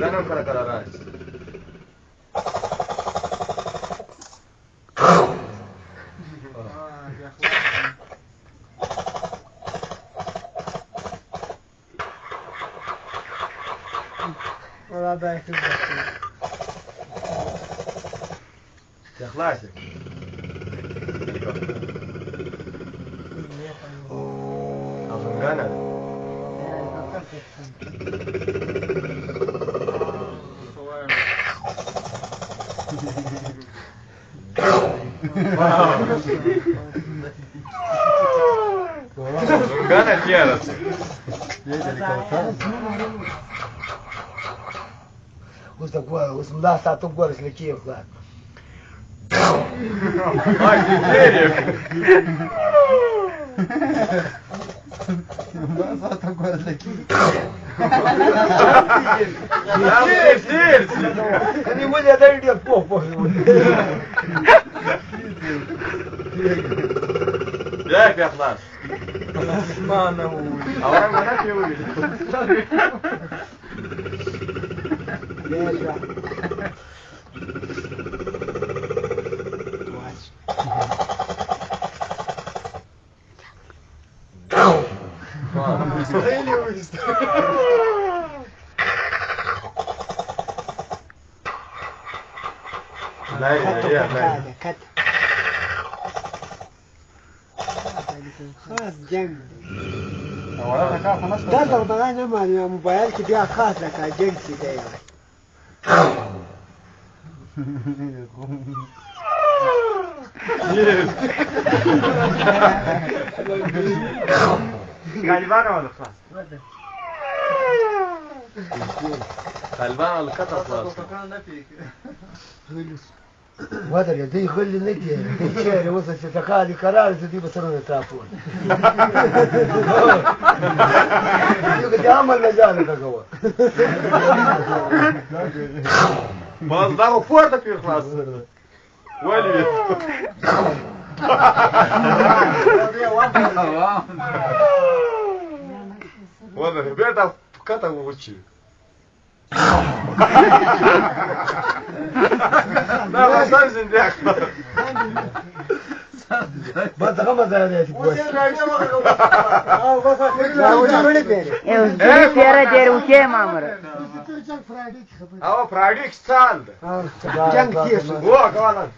Ganam kara kara ras. Valla da yakın bakıyor. Yaklaşık. Alın gana. Gana тierras. Usta gol, usta da satu gol se Kiev, da. Ai, que sério? Da satu gol se Kiev. Não, certeza. Не будет дойдет попу. Як yaklar? Мана. Avram bana şey oluyor. Лежа. Кат. خلاص جنگ دا دغدغه نه مانی موبایل کې بیا خاص لکه جنگ شي دی Galiba aldık lan. Galiba aldık kataslar. وادر يا دي خلي نجي شاري وصل تخالي قرار دي بصرنا ترافون يقول عمل مجال تقوى Bazıları fuarda kıyıklas. Vali. Valla ben de kata uçuyor. لا ما صارش نديك ما تغمض عليك بس Era de o que, mamãe? اه فراديك ستاند جنگ كيف هو كمان